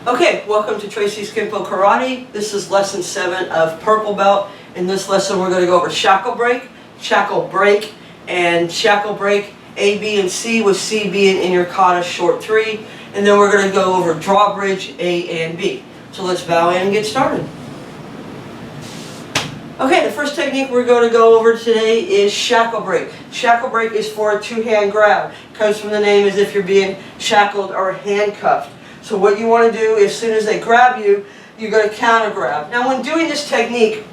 Okay, welcome to Tracy Kenpo Karate. This is lesson 7 of Purple Belt. In this lesson we're going to go over shackle break, and shackle break A, B, and C, with C being in your kata short 3. And then we're going to go over drawbridge A and B. So let's bow in and get started. Okay, the first technique we're going to go over today is shackle break. Shackle break is for a two-hand grab. It comes from the name as if you're being shackled or handcuffed. So what you want to do, as soon as they grab you, you're going to counter grab. Now when doing this technique,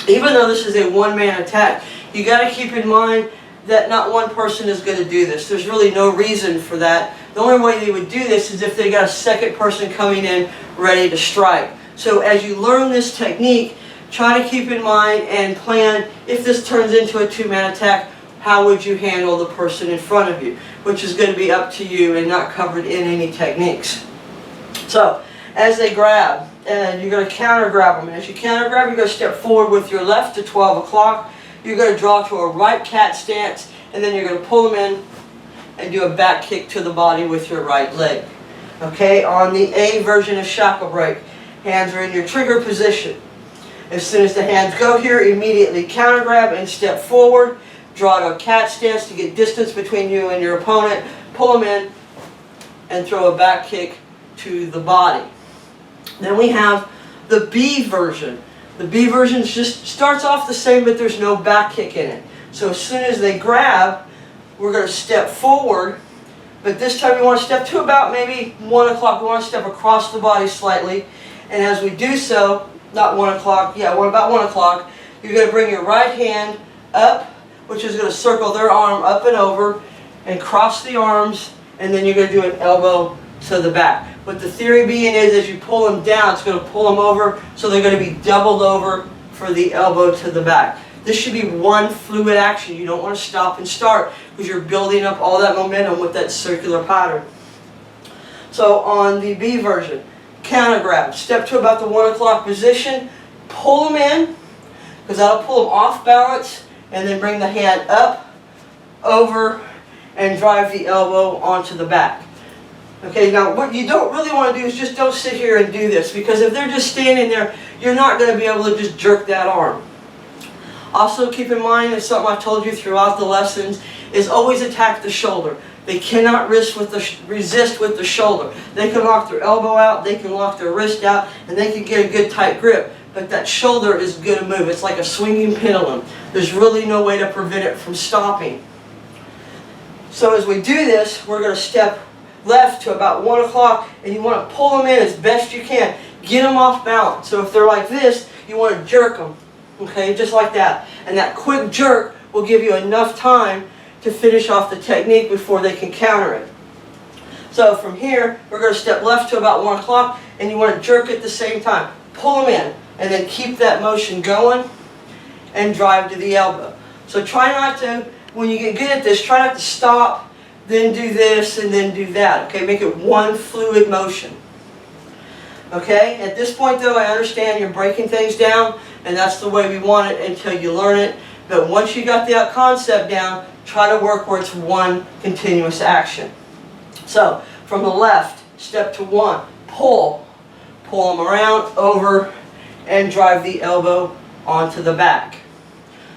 even though this is a one-man attack, you got to keep in mind that not one person is going to do this. There's really no reason for that. The only way they would do this is if they got a second person coming in ready to strike. So as you learn this technique, try to keep in mind and plan, if this turns into a two-man attack, how would you handle the person in front of you, which is going to be up to you and not covered in any techniques. So, as they grab, and you're going to counter grab them. And as you counter grab, you're going to step forward with your left to 12 o'clock. You're going to draw to a right cat stance, and then you're going to pull them in and do a back kick to the body with your right leg. Okay, on the A version of shackle break, hands are in your trigger position. As soon as the hands go here, immediately counter grab and step forward. Draw to a cat stance to get distance between you and your opponent. Pull them in and throw a back kick to the body. Then we have the B version. The B version just starts off the same, but there's no back kick in it. So as soon as they grab, we're going to step forward, but this time we want to step to about maybe 1 o'clock. We want to step across the body slightly, and as we do so, not 1 o'clock, about 1 o'clock, you're going to bring your right hand up, which is going to circle their arm up and over, and cross the arms, and then you're going to do an elbow to the back. What the theory being is, as you pull them down, it's going to pull them over, so they're going to be doubled over for the elbow to the back. This should be one fluid action. You don't want to stop and start, because you're building up all that momentum with that circular pattern. So on the B version, counter grab. Step to about the 1 o'clock position, pull them in, because that'll pull them off balance, and then bring the hand up, over, and drive the elbow onto the back. Okay, now what you don't really want to do is just don't sit here and do this, because if they're just standing there, you're not going to be able to just jerk that arm. Also keep in mind, and something I've told you throughout the lessons, is always attack the shoulder. They cannot resist with the shoulder. They can lock their elbow out, they can lock their wrist out, and they can get a good tight grip. But that shoulder is going to move. It's like a swinging pendulum. There's really no way to prevent it from stopping. So as we do this, we're going to step left to about 1 o'clock, and you want to pull them in as best you can. Get them off balance. So if they're like this, you want to jerk them. Okay, just like that. And that quick jerk will give you enough time to finish off the technique before they can counter it. So from here, we're going to step left to about 1 o'clock, and you want to jerk at the same time. Pull them in, and then keep that motion going, and drive to the elbow. So try not to, when you get good at this, try not to stop, then do this, and then do that. Okay, make it one fluid motion. Okay, at this point though, I understand you're breaking things down, and that's the way we want it until you learn it. But once you got that concept down, try to work where it's one continuous action. So, from the left, step to 1, pull them around, over, and drive the elbow onto the back.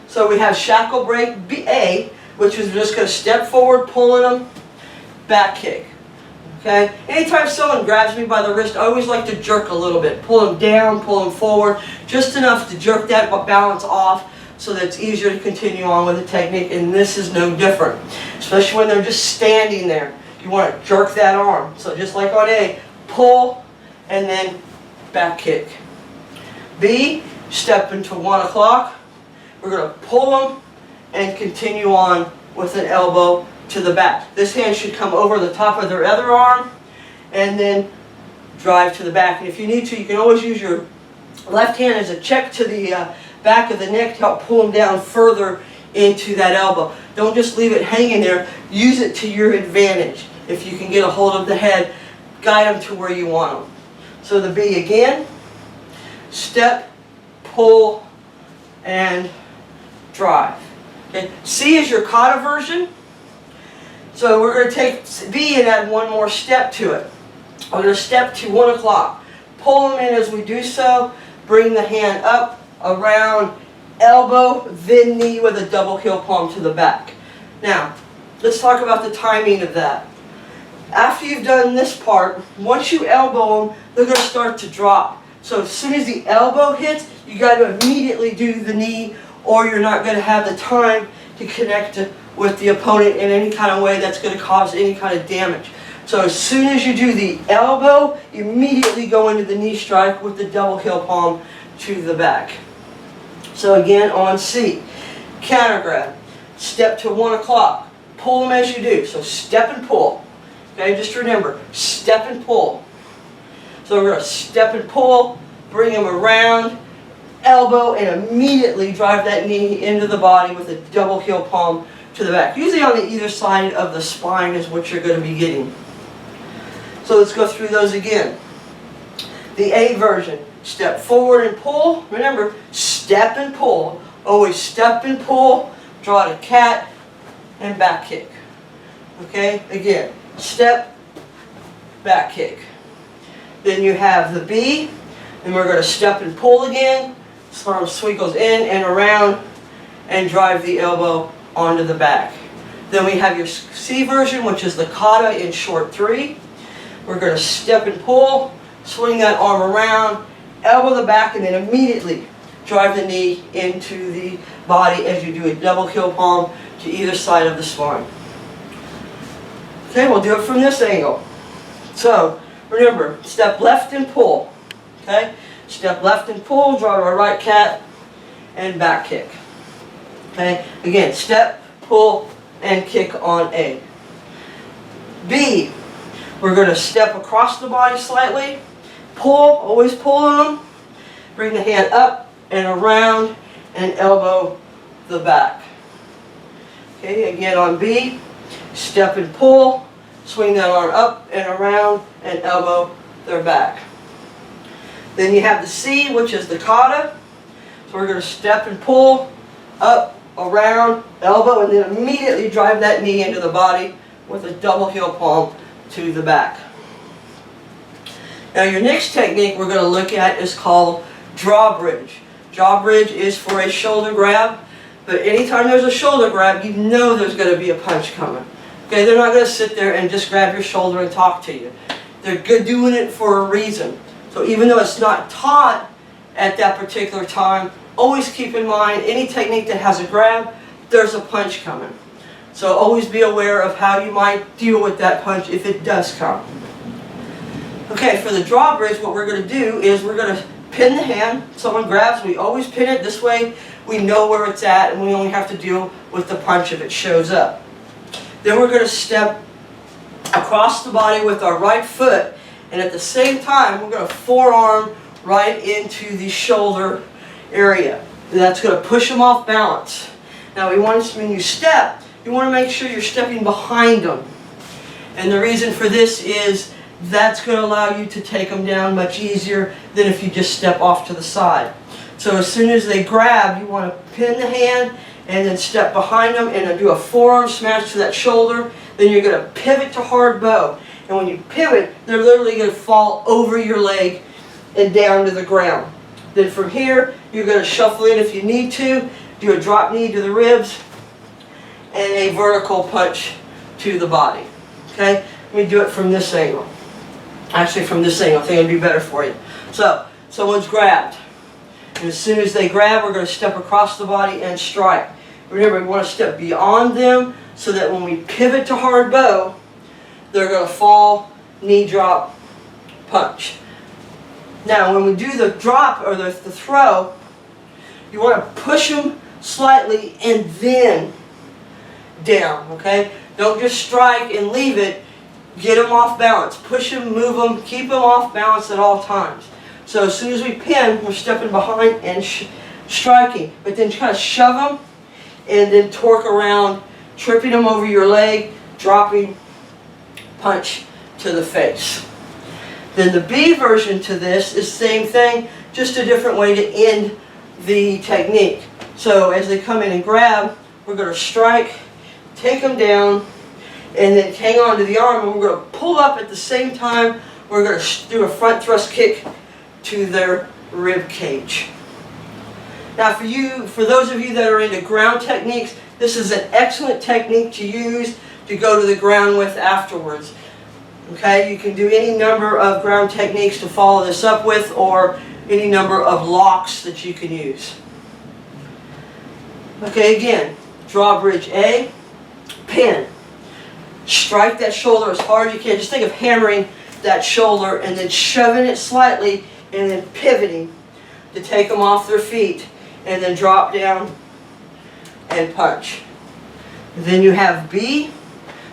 So we have shackle break A, which is just going to step forward, pulling them, back kick. Okay? Anytime someone grabs me by the wrist, I always like to jerk a little bit. Pull them down, pull them forward, just enough to jerk that balance off so that it's easier to continue on with the technique, and this is no different. Especially when they're just standing there. You want to jerk that arm. So just like on A, pull, and then back kick. B, step into 1 o'clock. We're going to pull them and continue on with an elbow to the back. This hand should come over the top of their other arm and then drive to the back. And if you need to, you can always use your left hand as a check to the back of the neck to help pull them down further into that elbow. Don't just leave it hanging there. Use it to your advantage. If you can get a hold of the head, guide them to where you want them. So the B again, step, pull, and drive. Okay. C is your kata version. So we're going to take B and add one more step to it. I'm going to step to 1 o'clock. Pull them in as we do so. Bring the hand up, around, elbow, then knee with a double heel palm to the back. Now, let's talk about the timing of that. After you've done this part, once you elbow them, they're going to start to drop. So as soon as the elbow hits, you got to immediately do the knee, or you're not going to have the time to connect with the opponent in any kind of way that's going to cause any kind of damage. So as soon as you do the elbow, you immediately go into the knee strike with the double heel palm to the back. So again, on C, counter grab, step to 1 o'clock, pull them as you do. So step and pull. Okay, just remember, step and pull. So we're going to step and pull, bring them around, elbow, and immediately drive that knee into the body with a double heel palm to the back. Usually on the either side of the spine is what you're going to be getting. So let's go through those again. The A version, step forward and pull. Remember, step and pull. Always step and pull, draw the cat, and back kick. Okay, again, step, back kick. Then you have the B, and we're going to step and pull again. Arm swiggles in and around, and drive the elbow onto the back. Then we have your C version, which is the kata in short 3. We're going to step and pull, swing that arm around, elbow the back, and then immediately drive the knee into the body as you do a double heel palm to either side of the spine. Okay, we'll do it from this angle. So, remember, step left and pull. Okay, step left and pull, draw to a right cat, and back kick. Okay, again, step, pull, and kick on A. B, we're going to step across the body slightly, pull, always pulling them, bring the hand up and around, and elbow the back. Okay, again on B, step and pull, swing that arm up and around, and elbow their back. Then you have the C, which is the kata. So we're going to step and pull, up, around, elbow, and then immediately drive that knee into the body with a double heel palm to the back. Now your next technique we're going to look at is called drawbridge. Drawbridge is for a shoulder grab, but anytime there's a shoulder grab, you know there's going to be a punch coming. Okay, they're not going to sit there and just grab your shoulder and talk to you. They're good doing it for a reason. So even though it's not taught at that particular time, always keep in mind any technique that has a grab, there's a punch coming. So always be aware of how you might deal with that punch if it does come. Okay, for the drawbridge, what we're going to do is we're going to pin the hand. Someone grabs, we always pin it. This way we know where it's at and we only have to deal with the punch if it shows up. Then we're going to step across the body with our right foot, and at the same time we're going to forearm right into the shoulder area. And that's going to push them off balance. Now when you step, you want to make sure you're stepping behind them. And the reason for this is that's going to allow you to take them down much easier than if you just step off to the side. So as soon as they grab, you want to pin the hand and then step behind them and then do a forearm smash to that shoulder. Then you're going to pivot to hard bow. And when you pivot, they're literally going to fall over your leg and down to the ground. Then from here, you're going to shuffle in if you need to, do a drop knee to the ribs, and a vertical punch to the body. Okay? Let me do it from this angle. Actually, from this angle. I think it'll be better for you. So, someone's grabbed. And as soon as they grab, we're going to step across the body and strike. Remember, we want to step beyond them so that when we pivot to hard bow, they're going to fall, knee drop, punch. Now, when we do the drop or the throw, you want to push them slightly and then down, okay? Don't just strike and leave it. Get them off balance. Push them, move them, keep them off balance at all times. So as soon as we pin, we're stepping behind and striking. But then kind of shove them and then torque around, tripping them over your leg, dropping, punch to the face. Then the B version to this is the same thing, just a different way to end the technique. So as they come in and grab, we're going to strike, take them down, and then hang on to the arm, and we're going to pull up at the same time we're going to do a front thrust kick to their rib cage. Now for those of you that are into ground techniques, this is an excellent technique to use to go to the ground with afterwards. Okay, you can do any number of ground techniques to follow this up with, or any number of locks that you can use. Okay, again, drawbridge A, pin. Strike that shoulder as hard as you can. Just think of hammering that shoulder and then shoving it slightly and then pivoting to take them off their feet and then drop down and punch. And then you have B,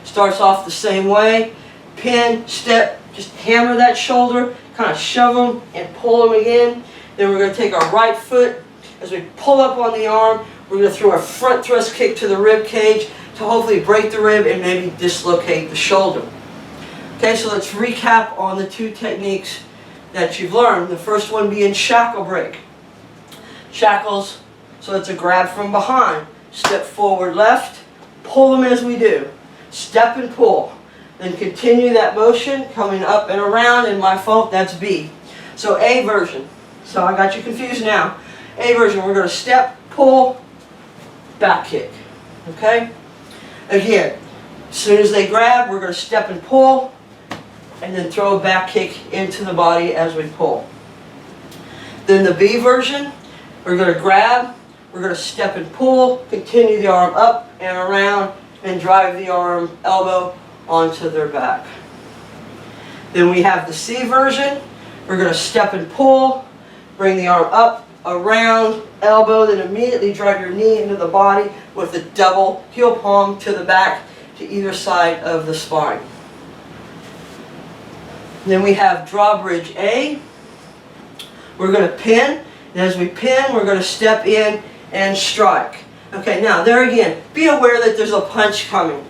starts off the same way. Pin, step, just hammer that shoulder, kind of shove them and pull them again. Then we're going to take our right foot, as we pull up on the arm, we're going to throw a front thrust kick to the rib cage to hopefully break the rib and maybe dislocate the shoulder. Okay, so let's recap on the two techniques that you've learned. The first one being shackle break. Shackles, so it's a grab from behind. Step forward left, pull them as we do. Step and pull. Then continue that motion, coming up and around, and my fault, that's B. So A version. So I got you confused now. A version, we're going to step, pull, back kick. Okay? Again, as soon as they grab, we're going to step and pull, and then throw a back kick into the body as we pull. Then the B version, we're going to grab, we're going to step and pull, continue the arm up and around, and drive the arm, elbow, onto their back. Then we have the C version. We're going to step and pull, bring the arm up, around, elbow, then immediately drive your knee into the body with a double heel palm to the back to either side of the spine. Then we have drawbridge A. We're going to pin, and as we pin, we're going to step in and strike. Okay, now there again, be aware that there's a punch coming.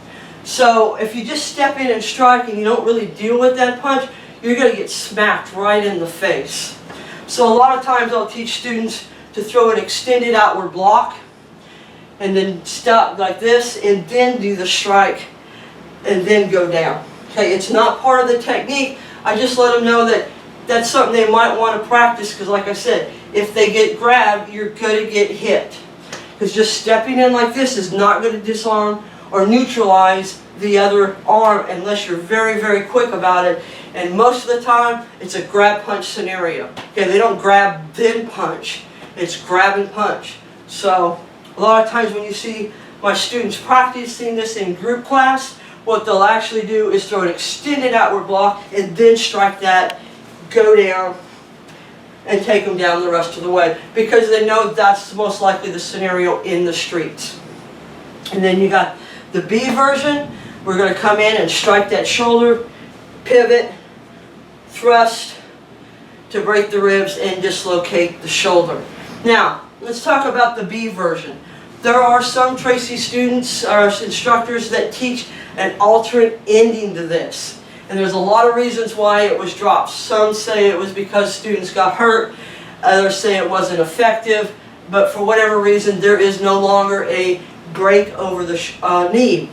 So if you just step in and strike and you don't really deal with that punch, you're going to get smacked right in the face. So a lot of times I'll teach students to throw an extended outward block and then stop like this and then do the strike and then go down. Okay, it's not part of the technique. I just let them know that that's something they might want to practice, because like I said, if they get grabbed, you're going to get hit. Because just stepping in like this is not going to disarm or neutralize the other arm unless you're very, very quick about it. And most of the time, it's a grab punch scenario. Okay, they don't grab then punch. It's grab and punch. So a lot of times when you see my students practicing this in group class, what they'll actually do is throw an extended outward block and then strike that, go down, and take them down the rest of the way, because they know that's most likely the scenario in the streets. And then you got the B version. We're going to come in and strike that shoulder, pivot, thrust to break the ribs and dislocate the shoulder. Now, let's talk about the B version. There are some Tracy students or instructors that teach an alternate ending to this. And there's a lot of reasons why it was dropped. Some say it was because students got hurt. Others say it wasn't effective. But for whatever reason, there is no longer a break over the knee.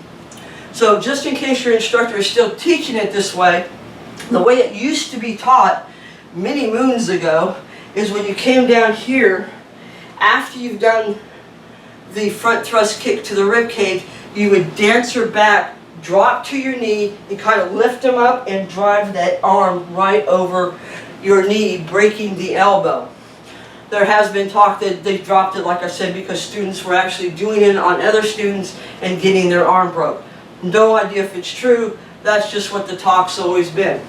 So just in case your instructor is still teaching it this way, the way it used to be taught many moons ago is when you came down here, after you've done the front thrust kick to the rib cage, you would dancer back, drop to your knee, and kind of lift them up and drive that arm right over your knee, breaking the elbow. There has been talk that they dropped it, like I said, because students were actually doing it on other students and getting their arm broke. No idea if it's true. That's just what the talk's always been.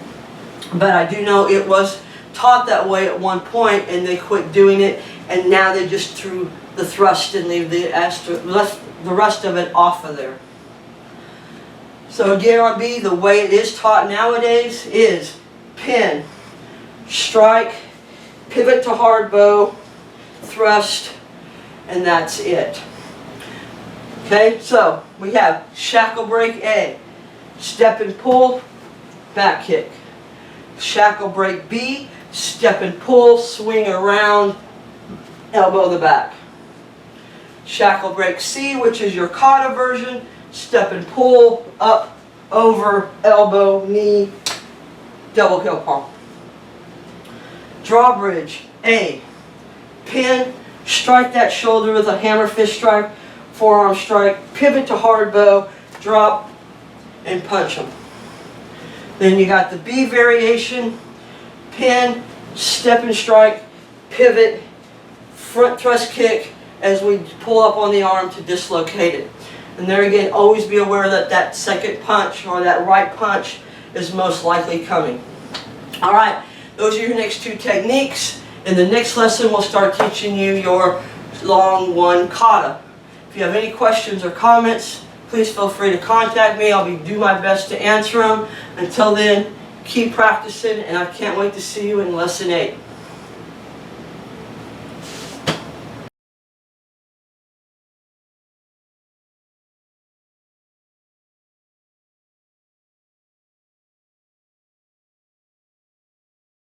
But I do know it was taught that way at one point, and they quit doing it, and now they just threw the thrust and leave the rest of it off of there. So again on B, the way it is taught nowadays is pin, strike, pivot to hard bow, thrust, and that's it. Okay, so we have shackle break A, step and pull, back kick. Shackle break B, step and pull, swing around, elbow the back. Shackle break C, which is your kata version, step and pull, up, over, elbow, knee, double heel palm. Drawbridge, A. Pin, strike that shoulder with a hammer fist strike, forearm strike, pivot to hard bow, drop, and punch them. Then you got the B variation, pin, step and strike, pivot, front thrust kick as we pull up on the arm to dislocate it. And there again, always be aware that that second punch or that right punch is most likely coming. Alright, those are your next two techniques. In the next lesson, we'll start teaching you your long one kata. If you have any questions or comments, please feel free to contact me. I'll do my best to answer them. Until then, keep practicing, and I can't wait to see you in lesson 8.